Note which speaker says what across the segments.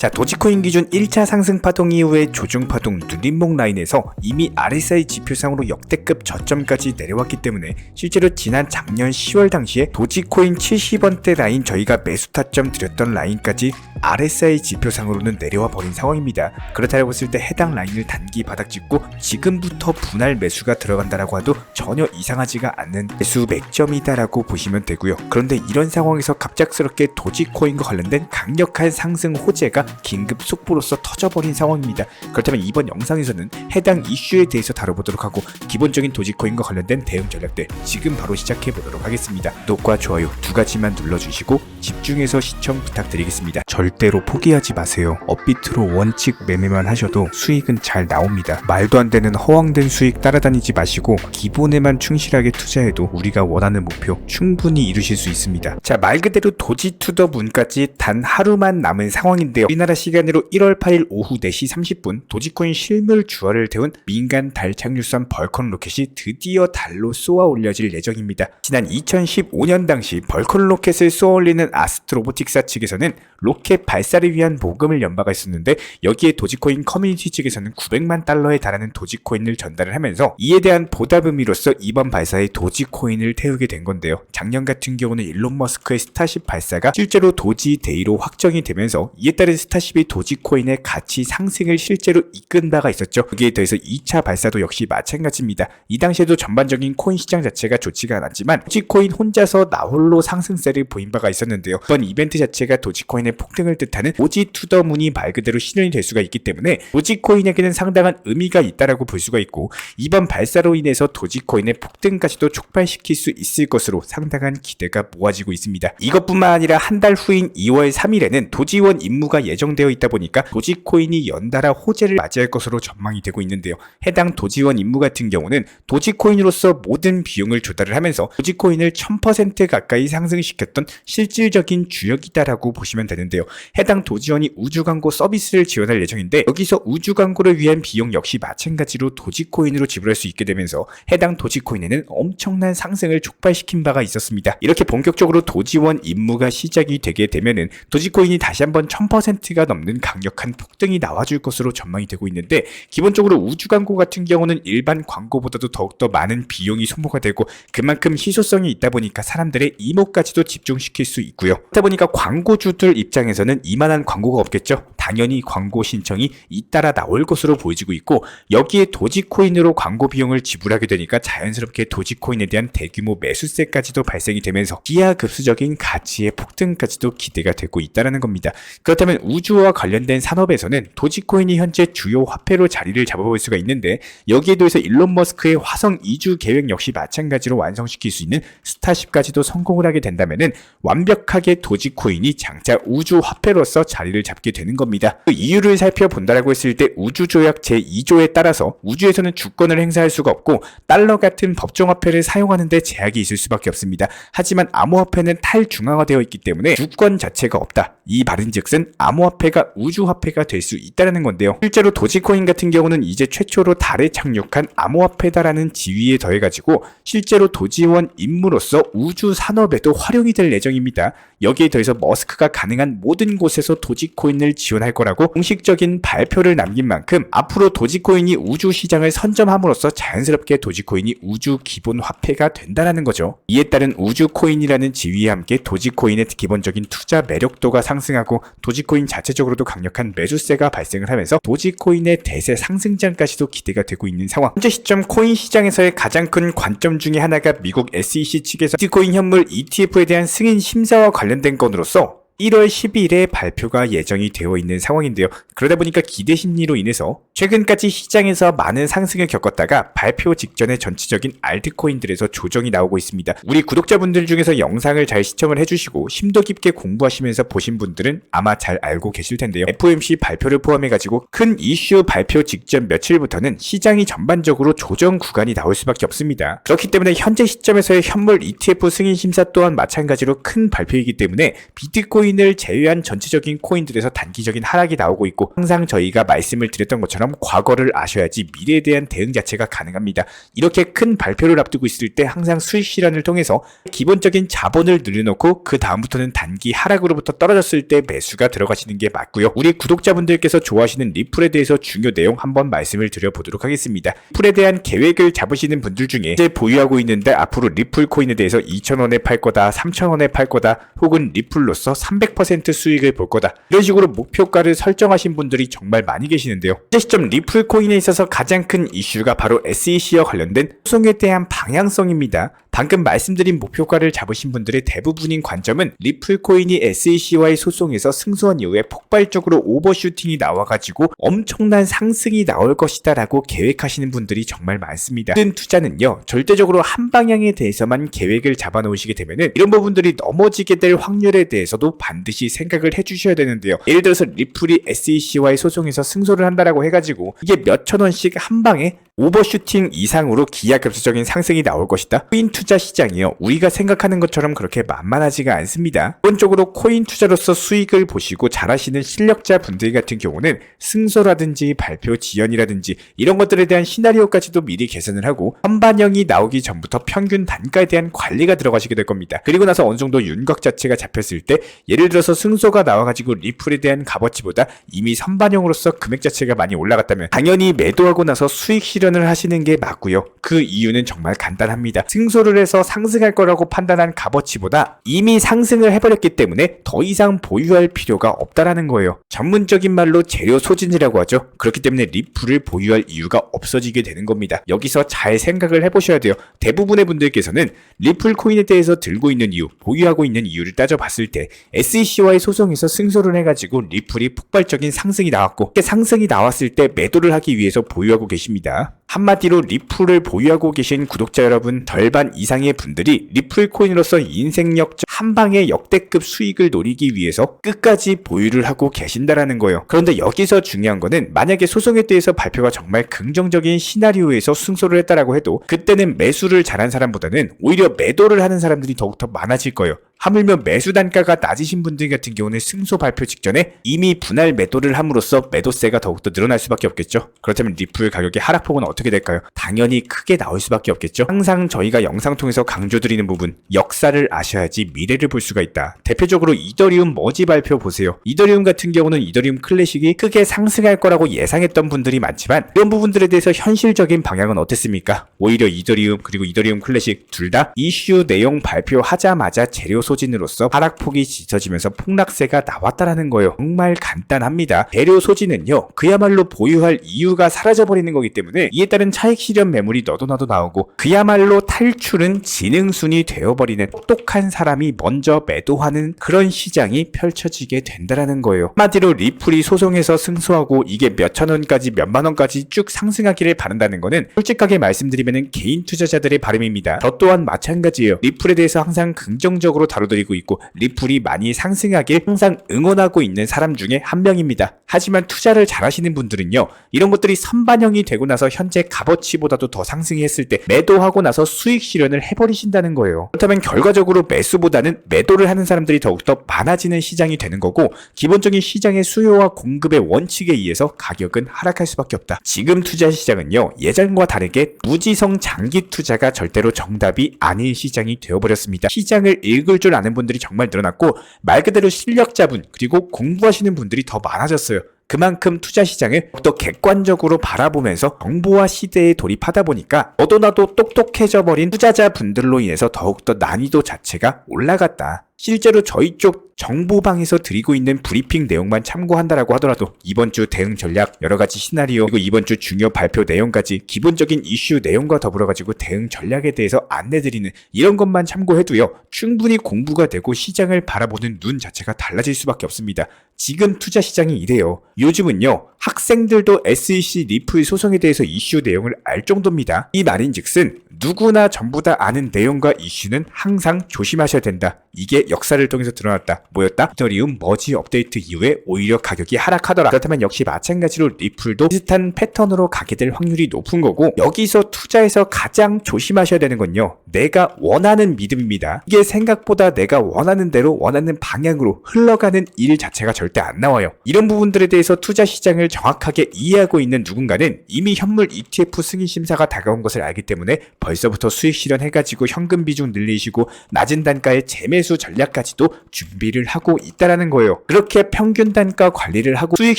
Speaker 1: 자, 도지코인 기준 1차 상승 파동 이후에 조정 파동 누림목 라인에서 이미 RSI 지표상으로 역대급 저점까지 내려왔기 때문에 실제로 지난 작년 10월 당시에 도지코인 70원대 라인 저희가 매수 타점 드렸던 라인까지 RSI 지표상으로는 내려와 버린 상황입니다. 그렇다고 했을 때 해당 라인을 단기 바닥 찍고 지금부터 분할 매수가 들어간다라고 해도 전혀 이상하지가 않는 매수 맥점이다라고 보시면 되고요. 그런데 이런 상황에서 갑작스럽게 도지코인과 관련된 강력한 상승 호재가 긴급 속보로서 터져버린 상황입니다. 그렇다면 이번 영상에서는 해당 이슈에 대해서 다뤄보도록 하고 기본적인 도지코인과 관련된 대응 전략들 지금 바로 시작해보도록 하겠습니다. 구독과 좋아요 두 가지만 눌러주시고 집중해서 시청 부탁드리겠습니다. 절대로 포기하지 마세요. 업비트로 원칙 매매만 하셔도 수익은 잘 나옵니다. 말도 안 되는 허황된 수익 따라다니지 마시고 기본에만 충실하게 투자해도 우리가 원하는 목표 충분히 이루실 수 있습니다. 자, 말 그대로 도지 투더 문까지 단 하루만 남은 상황인데요. 우리나라 시간으로 1월 8일 오후 4시 30분 도지코인 실물 주화를 태운 민간 달 착륙선 벌컨 로켓이 드디어 달로 쏘아 올려질 예정입니다. 지난 2015년 당시 벌컨 로켓을 쏘아 올리는 아스트로보틱사 측에서는 로켓 발사를 위한 모금을 연바가 있었는데 여기에 도지코인 커뮤니티 측에서는 900만 달러에 달하는 도지코인을 전달을 하면서 이에 대한 보답 의미로서 이번 발사에 도지코인을 태우게 된 건데요. 작년 같은 경우는 일론 머스크의 스타쉽 발사가 실제로 도지데이로 확정이 되면서 이에 따른 스타쉽이 도지코인의 가치 상승을 실제로 이끈 바가 있었죠. 여기에 더해서 2차 발사도 역시 마찬가지입니다. 이 당시에도 전반적인 코인 시장 자체가 좋지가 않았지만 도지코인 혼자서 나홀로 상승세를 보인 바가 있었는데요. 이번 이벤트 자체가 도지코인의 폭등을 뜻하는 도지 투더 문이 말 그대로 실현이 될 수가 있기 때문에 도지코인에게는 상당한 의미가 있다라고 볼 수가 있고 이번 발사로 인해서 도지코인의 폭등까지도 촉발시킬 수 있을 것으로 상당한 기대가 모아지고 있습니다. 이것뿐만 아니라 한 달 후인 2월 3일에는 도지원 임무가 예정되어 있다 보니까 도지코인이 연달아 호재를 맞이할 것으로 전망이 되고 있는데요. 해당 도지원 임무 같은 경우는 도지코인으로서 모든 비용을 조달을 하면서 도지코인을 1000% 가까이 상승시켰던 실질적인 주역이다라고 보시면 되는데요. 해당 도지원이 우주광고 서비스를 지원할 예정인데 여기서 우주광고를 위한 비용 역시 마찬가지로 도지코인으로 지불할 수 있게 되면서 해당 도지코인에는 엄청난 상승을 촉발시킨 바가 있었습니다. 이렇게 본격적으로 도지원 임무가 시작이 되게 되면은 도지코인이 다시 한번 1000%가 넘는 강력한 폭등이 나와줄 것으로 전망이 되고 있는데 기본적으로 우주광고 같은 경우는 일반 광고보다도 더욱더 많은 비용이 소모가 되고 그만큼 희소성이 있다 보니까 사람들의 이목까지도 집중시킬 수 있고요. 그렇다 보니까 광고주들 입장에서는 이만한 광고가 없겠죠. 당연히 광고 신청이 잇따라 나올 것으로 보여지고 있고 여기에 도지코인으로 광고 비용을 지불하게 되니까 자연스럽게 도지코인에 대한 대규모 매수세까지도 발생이 되면서 기하급수적인 가치의 폭등까지도 기대가 되고 있다는 겁니다. 그렇다면 우주와 관련된 산업에서는 도지코인이 현재 주요 화폐로 자리를 잡아볼 수가 있는데 여기에 더해서 일론 머스크의 화성 이주 계획 역시 마찬가지로 완성시킬 수 있는 스타쉽까지도 성공을 하게 된다면은 완벽하게 도지코인이 장차 우주 화폐로서 자리를 잡게 되는 겁니다. 그 이유를 살펴본다라고 했을 때 우주조약 제2조에 따라서 우주에서는 주권을 행사할 수가 없고 달러 같은 법정화폐를 사용하는 데 제약이 있을 수밖에 없습니다. 하지만 암호화폐는 탈중앙화되어 있기 때문에 주권 자체가 없다. 이 말인즉슨 암호화폐가 우주화폐가 될 수 있다는 건데요. 실제로 도지코인 같은 경우는 이제 최초로 달에 착륙한 암호화폐다라는 지위에 더해가지고 실제로 도지원 임무로서 우주 산업에도 활용이 될 예정입니다. 여기에 더해서 머스크가 가능한 모든 곳에서 도지코인을 지원할 거라고 공식적인 발표를 남긴 만큼 앞으로 도지코인이 우주 시장을 선점함으로써 자연스럽게 도지코인이 우주 기본 화폐가 된다는 거죠. 이에 따른 우주코인이라는 지위와 함께 도지코인의 기본적인 투자 매력도가 상승하고 도지코인 자체적으로도 강력한 매수세가 발생을 하면서 도지코인의 대세 상승장까지도 기대가 되고 있는 상황. 현재 시점 코인 시장에서의 가장 큰 관점 중에 하나가 미국 SEC 측에서 비트코인 현물 ETF에 대한 승인 심사와 관련된 건으로서 1월 12일에 발표가 예정이 되어 있는 상황인데요. 그러다 보니까 기대 심리로 인해서 최근까지 시장에서 많은 상승을 겪었다가 발표 직전에 전체적인 알트코인들에서 조정이 나오고 있습니다. 우리 구독자분들 중에서 영상을 잘 시청을 해주시고 심도 깊게 공부하시면서 보신 분들은 아마 잘 알고 계실 텐데요. FOMC 발표를 포함해가지고 큰 이슈 발표 직전 며칠부터는 시장이 전반적으로 조정 구간이 나올 수밖에 없습니다. 그렇기 때문에 현재 시점에서의 현물 ETF 승인 심사 또한 마찬가지로 큰 발표이기 때문에 비트코인 코인을 제외한 전체적인 코인들에서 단기적인 하락이 나오고 있고, 항상 저희가 말씀을 드렸던 것처럼 과거를 아셔야지 미래에 대한 대응 자체가 가능합니다. 이렇게 큰 발표를 앞두고 있을 때 항상 수익 실현을 통해서 기본적인 자본을 늘려놓고 그 다음부터는 단기 하락으로부터 떨어졌을 때 매수가 들어가시는 게 맞고요. 우리 구독자분들께서 좋아하시는 리플에 대해서 중요 내용 한번 말씀을 드려보도록 하겠습니다. 리플에 대한 계획을 잡으시는 분들 중에 이제 보유하고 있는데 앞으로 리플 코인에 대해서 2,000원에 팔 거다, 3,000원에 팔 거다, 혹은 리플로서 300% 수익을 볼 거다, 이런 식으로 목표가를 설정하신 분들이 정말 많이 계시는데요. 현재 시점 리플 코인에 있어서 가장 큰 이슈가 바로 SEC와 관련된 소송에 대한 방향성입니다. 방금 말씀드린 목표가를 잡으신 분들의 대부분인 관점은 리플 코인이 SEC와의 소송에서 승소한 이후에 폭발적으로 오버슈팅이 나와가지고 엄청난 상승이 나올 것이다 라고 계획하시는 분들이 정말 많습니다. 모든 투자는요, 절대적으로 한 방향에 대해서만 계획을 잡아놓으시게 되면은 이런 부분들이 넘어지게 될 확률에 대해서도 반드시 생각을 해주셔야 되는데요. 예를 들어서 리플이 SEC와의 소송에서 승소를 한다라고 해가지고 이게 몇천 원씩 한 방에 오버슈팅 이상으로 기하급수적인 상승이 나올 것이다. 코인 투자 시장이요, 우리가 생각하는 것처럼 그렇게 만만하지가 않습니다. 기본적으로 코인 투자로서 수익을 보시고 잘하시는 실력자 분들 같은 경우는 승소라든지 발표 지연이라든지 이런 것들에 대한 시나리오까지도 미리 계산을 하고 선반영이 나오기 전부터 평균 단가에 대한 관리가 들어가시게 될 겁니다. 그리고 나서 어느 정도 윤곽 자체가 잡혔을 때, 예를 들어서 승소가 나와가지고 리플에 대한 값어치보다 이미 선반영으로서 금액 자체가 많이 올라갔다면 당연히 매도하고 나서 수익 실현을 하시는 게 맞고요. 그 이유는 정말 간단합니다. 승소를 해서 상승할 거라고 판단한 값어치보다 이미 상승을 해버렸기 때문에 더 이상 보유할 필요가 없다라는 거예요. 전문적인 말로 재료 소진이라고 하죠. 그렇기 때문에 리플을 보유할 이유가 없어지게 되는 겁니다. 여기서 잘 생각을 해보셔야 돼요. 대부분의 분들께서는 리플 코인에 대해서 들고 있는 이유, 보유하고 있는 이유를 따져봤을 때 SEC와의 소송에서 승소를 해가지고 리플이 폭발적인 상승이 나왔고, 이렇게 상승이 나왔을 때 매도를 하기 위해서 보유하고 계십니다. 한마디로 리플을 보유하고 계신 구독자 여러분 절반 이상의 분들이 리플 코인으로서 인생 역전 한 방의 역대급 수익을 노리기 위해서 끝까지 보유를 하고 계신다라는 거예요. 그런데 여기서 중요한 거는, 만약에 소송에 대해서 발표가 정말 긍정적인 시나리오에서 승소를 했다라고 해도 그때는 매수를 잘한 사람보다는 오히려 매도를 하는 사람들이 더욱더 많아질 거예요. 하물며 매수 단가가 낮으신 분들 같은 경우는 승소 발표 직전에 이미 분할 매도를 함으로써 매도세가 더욱더 늘어날 수밖에 없겠죠. 그렇다면 리플 가격의 하락폭은 어떻게 될까요? 당연히 크게 나올 수밖에 없겠죠. 항상 저희가 영상 통해서 강조드리는 부분, 역사를 아셔야지 미래를 볼 수가 있다. 대표적으로 이더리움 머지 발표 보세요. 이더리움 같은 경우는 이더리움 클래식이 크게 상승할 거라고 예상했던 분들이 많지만 이런 부분들에 대해서 현실적인 방향은 어땠습니까? 오히려 이더리움 그리고 이더리움 클래식 둘 다 이슈 내용 발표하자마자 재료 소진으로서 하락폭이 짙어지면서 폭락세가 나왔다라는 거예요. 정말 간단합니다. 재료 소진은요, 그야말로 보유할 이유가 사라져버리는 거기 때문에 이에 따른 차익 실현 매물이 너도나도 나오고, 그야말로 탈출은 지능순이 되어버리는 똑똑한 사람이 먼저 매도하는 그런 시장이 펼쳐지게 된다라는 거예요. 한마디로 리플이 소송에서 승소하고 이게 몇천 원까지 몇만 원까지 쭉 상승하기를 바란다는 거는 솔직하게 말씀드리면 개인 투자자들의 바람입니다. 저 또한 마찬가지예요. 리플에 대해서 항상 긍정적으로 다뤄드리고 있고 리플이 많이 상승하길 항상 응원하고 있는 사람 중에 한 명입니다. 하지만 투자를 잘하시는 분들은요, 이런 것들이 선반영이 되고 나서 현재 값어치보다도 더 상승이 했을 때 매도하고 나서 수익 실현을 해버리신다는 거예요. 그렇다면 결과적으로 매수보다는 매도를 하는 사람들이 더욱더 많아지는 시장이 되는 거고, 기본적인 시장의 수요와 공급의 원칙에 의해서 가격은 하락할 수밖에 없다. 지금 투자 시장은요, 예전과 다르게 무지성 장기 투자가 절대로 정답이 아닌 시장이 되어버렸습니다. 시장을 읽을 줄 아는 분들이 정말 늘어났고, 말 그대로 실력자분 그리고 공부하시는 분들이 더 많아졌어요. 그만큼 투자 시장을 더 객관적으로 바라보면서 정보화 시대에 돌입하다 보니까 너도나도 똑똑해져 버린 투자자분들로 인해서 더욱더 난이도 자체가 올라갔다. 실제로 저희 쪽 정보방에서 드리고 있는 브리핑 내용만 참고한다라고 하더라도 이번 주 대응 전략, 여러 가지 시나리오, 그리고 이번 주 중요 발표 내용까지 기본적인 이슈 내용과 더불어 가지고 대응 전략에 대해서 안내드리는 이런 것만 참고해도요, 충분히 공부가 되고 시장을 바라보는 눈 자체가 달라질 수밖에 없습니다. 지금 투자 시장이 이래요. 요즘은요, 학생들도 SEC 리플 소송에 대해서 이슈 내용을 알 정도입니다. 이 말인즉슨 누구나 전부 다 아는 내용과 이슈는 항상 조심하셔야 된다. 이게 역사를 통해서 드러났다. 뭐였다? 이더리움 머지 업데이트 이후에 오히려 가격이 하락하더라. 그렇다면 역시 마찬가지로 리플도 비슷한 패턴으로 가게 될 확률이 높은 거고, 여기서 투자에서 가장 조심하셔야 되는 건요, 내가 원하는 믿음입니다. 이게 생각보다 내가 원하는 대로 원하는 방향으로 흘러가는 일 자체가 절대 안 나와요. 이런 부분들에 대해서 투자 시장을 정확하게 이해하고 있는 누군가는 이미 현물 ETF 승인 심사가 다가온 것을 알기 때문에 벌써부터 수익 실현해가지고 현금 비중 늘리시고 낮은 단가의 재매수 전략까지도 준비를 하고 있다라는 거예요. 그렇게 평균 단가 관리를 하고 수익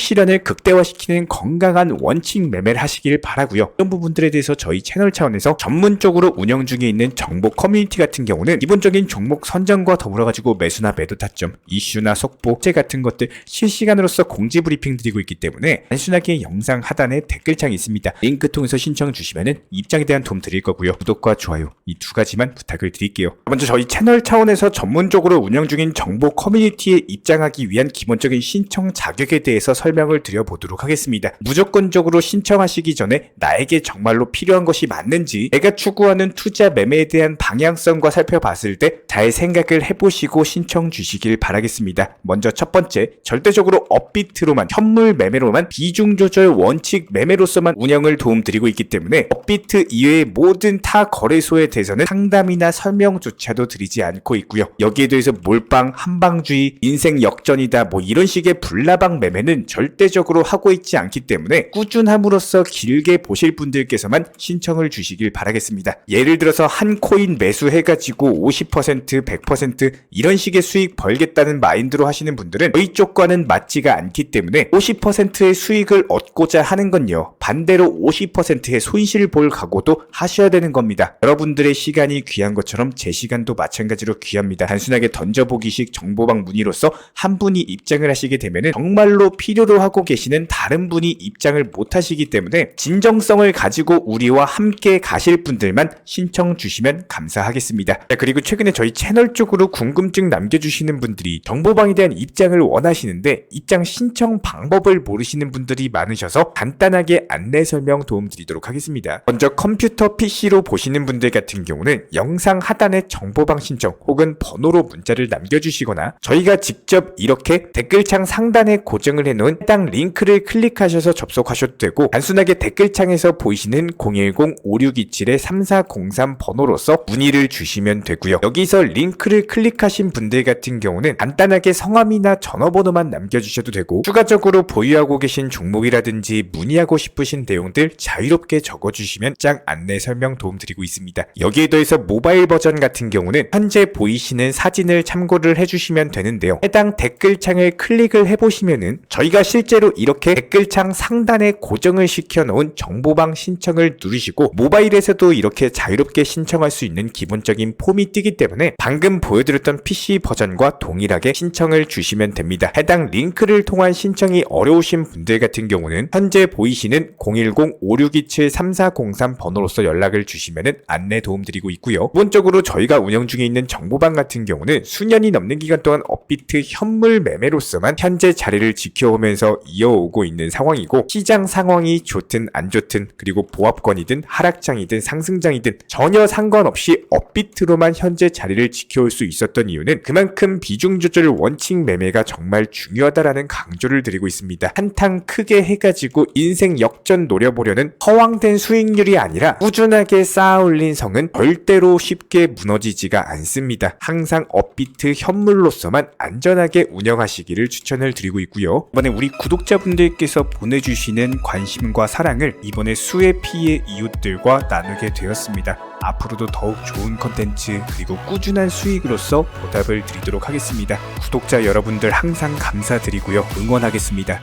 Speaker 1: 실현을 극대화시키는 건강한 원칙 매매를 하시길 바라고요. 이런 부분들에 대해서 저희 채널 차원에서 전문적으로 운영 중에 있는 정보 커뮤니티 같은 경우는 기본적인 종목 선정과 더불어가지고 매수나 매도 타점, 이슈나 속보, 제 같은 것들 실시간으로서 공지 브리핑 드리고 있기 때문에 단순하게 영상 하단에 댓글창이 있습니다. 링크 통해서 신청 주시면은 입장에 대한 도움 드릴 거고요. 구독과 좋아요 이 두 가지만 부탁을 드릴게요. 먼저 저희 채널 차원에서 전문적으로 운영 중인 정보 커뮤니티에 입장하기 위한 기본적인 신청 자격에 대해서 설명을 드려보도록 하겠습니다. 무조건적으로 신청하시기 전에 나에게 정말로 필요한 것이 맞는지, 내가 추구하는 투자 매매에 대한 방향성과 살펴봤을 때 잘 생각을 해보시고 신청 주시길 바라겠습니다. 먼저 첫 번째, 절대적으로 업비트로만, 현물 매매로만, 비중 조절 원칙 매매로서만 운영을 도움드리고 있기 때문에 업비트 이외의 모든 타 거래소에 대해서는 상담이나 설명조차도 드리지 않고 있고요. 여기에 대해서 몰빵, 한방주의, 인생 역전이다 뭐 이런 식의 불나방 매매는 절대적으로 하고 있지 않기 때문에 꾸준함으로써 길게 보실 분들께서만 신청을 주시길 바라겠습니다. 예를 들어서 한 코인 매수해가지고 50%, 100% 이런 식의 수익 벌겠다는 마인드로 하시는 분들은 저희 쪽과는 맞지가 않기 때문에 50%의 수익을 얻고자 하는 건요, 반대로 50%의 손실 볼 각오도 하셔야 되는 겁니다. 여러분들의 시간이 귀한 것처럼 제 시간도 마찬가지로 귀합니다. 단순하게 던져보기식 정보방 문의로서 한 분이 입장을 하시게 되면 정말로 필요로 하고 계시는 다른 분이 입장을 못 하시기 때문에 진정성을 가지고 우리와 함께 가실 분들만 신청 주시면 감사하겠습니다. 자, 그리고 최근에 저희 채널 쪽으로 궁금증 남겨주시는 분들이 정보방에 대한 입장을 원하시는데 입장 신청 방법을 모르시는 분들이 많으셔서 간단하게 안내 설명 도움드리도록 하겠습니다. 먼저 컴퓨터 PC로 보시는 분들 같은 경우는 영상 하단에 정보방 신청 혹은 번호로 문자를 남겨주시거나 저희가 직접 이렇게 댓글창 상단에 고정을 해놓은 해당 링크를 클릭하셔서 접속하셔도 되고, 단순하게 댓글창에서 보이시는 010-5627-3403 번호로서 문의를 주시면 되고요. 여기서 링크를 클릭하신 분들 같은 경우는 간단하게 성함이나 전화번호만 남겨주셔도 되고, 추가적으로 보유하고 계신 종목이라든지 문의하고 싶으신 내용들 자유롭게 적어주시면 짱 안내 설명 도움드리고 있습니다. 여기에 더해서 모바일 버전 같은 경우는 현재 보이시는 사진을 참고를 해주시면 되는데요. 해당 댓글창을 클릭을 해보시면은 저희가 실제로 이렇게 댓글창 상단에 고정을 시켜놓은 정보방 신청을 누르시고 모바일에서도 이렇게 자유롭게 신청할 수 있는 기본적인 폼이 뜨기 때문에 방금 보여드렸던 PC 버전과 동일하게 신청을 주시면 됩니다. 해당 링크를 통한 신청이 어려우신 분들 같은 경우는 현재 보이시는 010-5627-3403 번호로서 연락을 주시면 안내 도움드리고 있고요. 기본적으로 저희가 운영 중에 있는 정보방 같은 경우는 수년이 넘는 기간 동안 업비트 현물 매매로서만 현재 자리를 지켜오면서 이어오고 있는 상황이고, 시장 상황이 좋든 안 좋든 그리고 보합권이든 하락장이든 상승장이든 전혀 상관없이 업비트로만 현재 자리를 지켜올 수 있었던 이유는 그만큼 비중 조절 원칙 매매가 정말 중요하다라는 강조를 드리고 있습니다. 한탕 크게 해가지고 인생 역전 노려보려는 허황된 수익률이 아니라 꾸준하게 쌓아올린 성은 절대로 쉽게 무너지지가 않습니다. 항상 업비트 현물로서만 안전하게 운영하시기를 추천을 드리고 있고요. 이번에 우리 구독자분들께서 보내주시는 관심과 사랑을 이번에 수혜 피해 이웃들과 나누게 되었습니다. 앞으로도 더욱 좋은 컨텐츠 그리고 꾸준한 수익으로서 보답을 드리도록 하겠습니다. 구독자 여러분들 항상 감사드리고요. 응원하겠습니다.